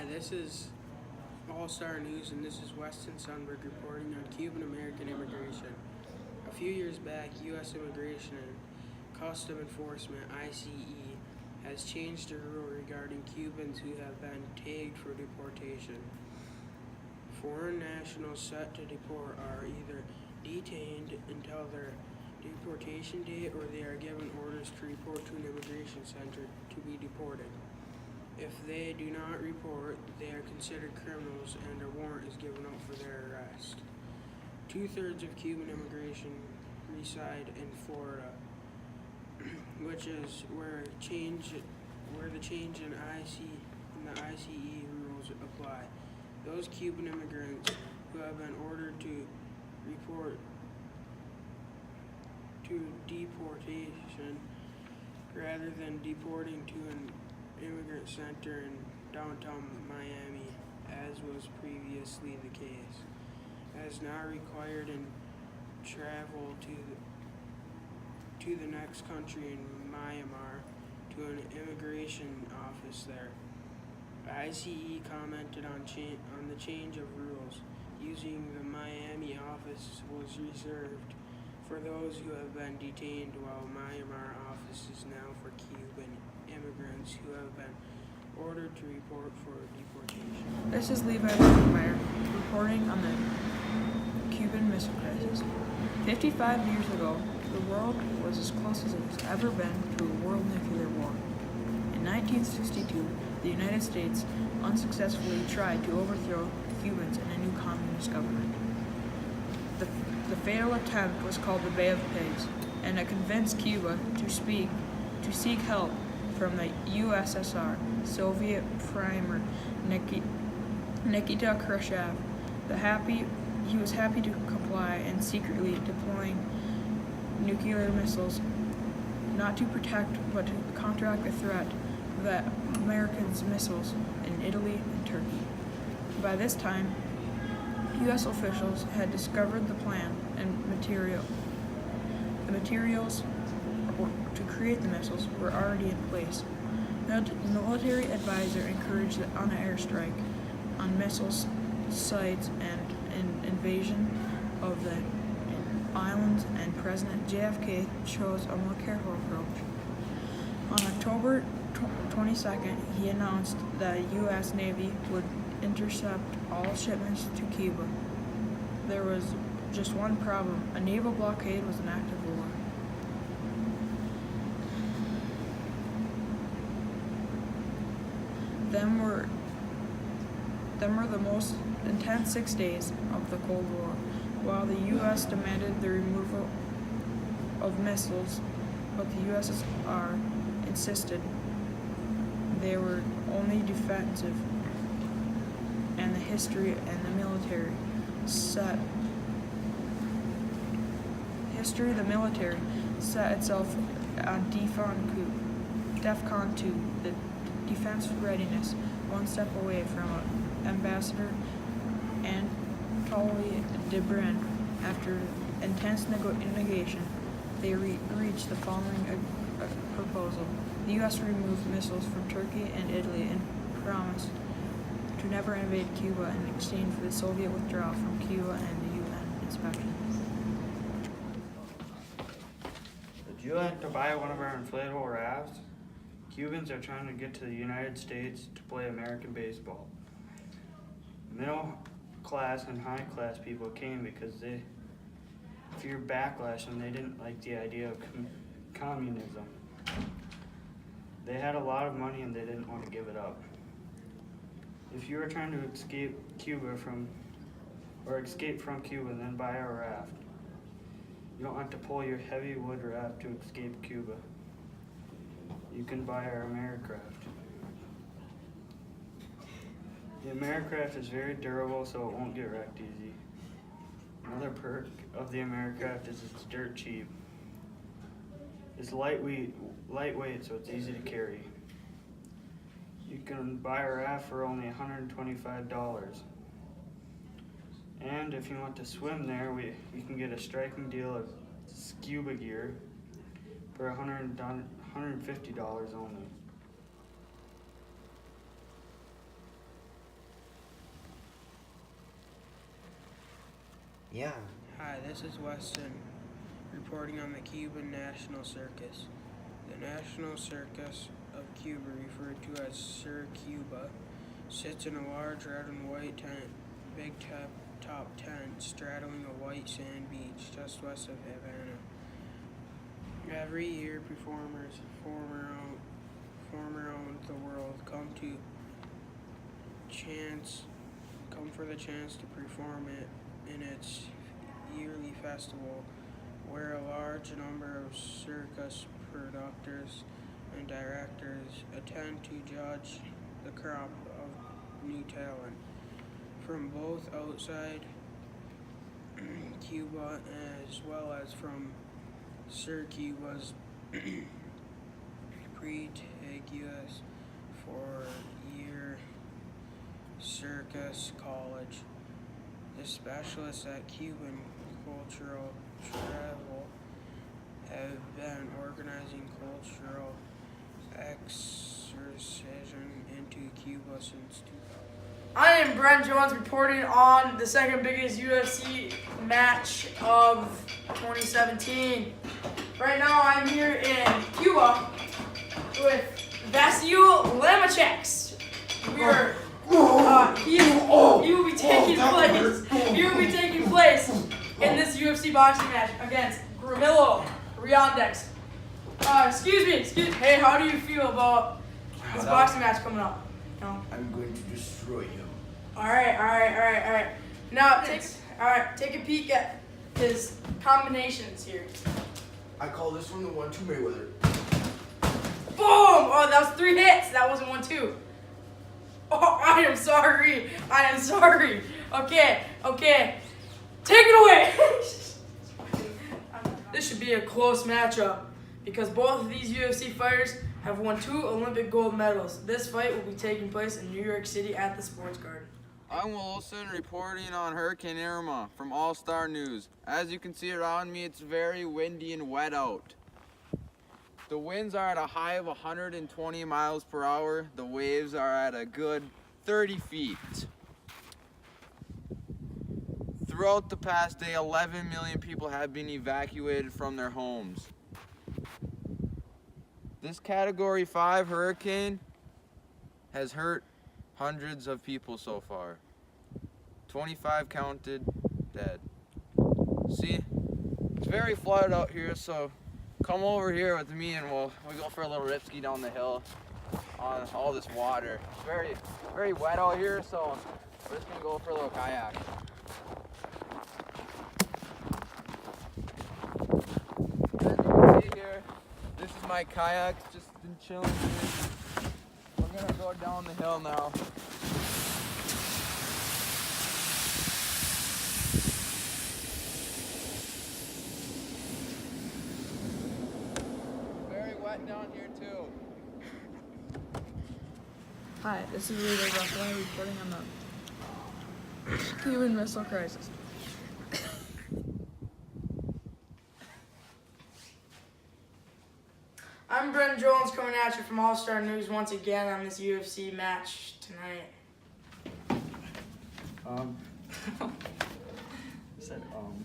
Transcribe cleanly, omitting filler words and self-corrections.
Hi, this is All Star News, and this is Weston Sundberg reporting on Cuban American immigration. A few years back, U.S. Immigration and Custom Enforcement (ICE) has changed the rule regarding Cubans who have been tagged for deportation. Foreign nationals set to deport are either detained until their deportation date or they are given orders to report to an immigration center to be deported. If they do not report, they are considered criminals and a warrant is given out for their arrest. 2/3 of Cuban immigration reside in Florida, which is where the change in the ICE rules apply. Those Cuban immigrants who have been ordered to report to deportation rather than deporting to an immigrant center in downtown Miami, as was previously the case, as now required in travel to the next country in Myanmar to an immigration office there. ICE commented on the change of rules. Using the Miami office was reserved for those who have been detained, while Myanmar office is now for Cuban immigrants who have been ordered to report for deportation. This is Levi Meyer reporting on the Cuban Missile Crisis. 55 years ago, the world was as close as it has ever been to a world nuclear war. In 1962, the United States unsuccessfully tried to overthrow the Cubans in a new communist government. The fatal attempt was called the Bay of Pigs, and it convinced Cuba to seek help from the USSR, Soviet Premier Nikita Khrushchev. He was happy to comply and secretly deploying nuclear missiles, not to protect but to counteract the threat that Americans' missiles in Italy and Turkey. By this time, U.S. officials had discovered the plan and the materials to create the missiles were already in place. The military advisor encouraged on an airstrike on missile sites and an invasion of the islands, and President JFK chose a more careful approach. On October 22nd, he announced that the U.S. Navy would intercept all shipments to Cuba. There was just one problem: a naval blockade was an act of war. Them were the most intense 6 days of the Cold War, while the U.S. demanded the removal of missiles, but the USSR insisted they were only defensive, and the military set itself on DEFCON 2, the defense readiness, one step away from Ambassador Anatoly de Brjen. After intense negation, they reached the following proposal. The U.S. removed missiles from Turkey and Italy and promised to never invade Cuba in exchange for the Soviet withdrawal from Cuba and the UN inspection. Would you like to buy one of our inflatable rafts? Cubans are trying to get to the United States to play American baseball. Middle class and high class people came because they feared backlash and they didn't like the idea of communism. They had a lot of money and they didn't want to give it up. If you are trying to escape from Cuba, then buy our raft. You don't have to pull your heavy wood raft to escape Cuba. You can buy our Americraft. The Americraft is very durable, so it won't get wrecked easy. Another perk of the Americraft is it's dirt cheap. It's lightweight, so it's easy to carry. You can buy a raft for only $125. And if you want to swim there, you can get a striking deal of scuba gear for $150 only. Yeah. Hi, this is Weston reporting on the Cuban National Circus. The National Circus of Cuba, referred to as Sir Cuba, sits in a large red and white tent, big top tent straddling a white sand beach just west of Havana. Every year, performers from around the world come for the chance to perform it in its yearly festival, where a large number of circus producers and directors attend to judge the crop of new talent from both outside Cuba as well as from Sir Cuba's prestigious four-year circus college. The specialists at Cuban Cultural Travel have been organizing cultural excursion into Cuba since 2000. I am Brjen Jones reporting on the second biggest UFC match of 2017. Right now I'm here in Cuba with Vasil Lomacek. He will be taking place in this UFC boxing match against Gramilo Riandex. Excuse me. Hey, how do you feel about this boxing match coming up? No? I'm going to destroy you. All right. Now, take a peek at his combinations here. I call this one the 1-2 Mayweather. Boom! Oh, that was 3 hits. That wasn't 1-2. Oh, I am sorry. Okay. Take it away. This should be a close matchup because both of these UFC fighters have won 2 Olympic gold medals. This fight will be taking place in New York City at the Sports Garden. I'm Wilson reporting on Hurricane Irma from All Star News. As you can see around me, it's very windy and wet out. The winds are at a high of 120 miles per hour. The waves are at a good 30 feet. Throughout the past day, 11 million people have been evacuated from their homes. This Category 5 hurricane has hurt hundreds of people so far. 25 counted dead. See, it's very flooded out here, so come over here with me and we'll go for a little rip ski down the hill on all this water. It's very wet out here, so we're just gonna go for a little kayak. As you can see here, this is my kayak, just been chilling here. We're gonna go down the hill now. Very wet down here too. Hi, this is Rita Ruffalo reporting on the Cuban Missile Crisis. I'm Brjen Jones coming at you from All Star News once again on this UFC match tonight.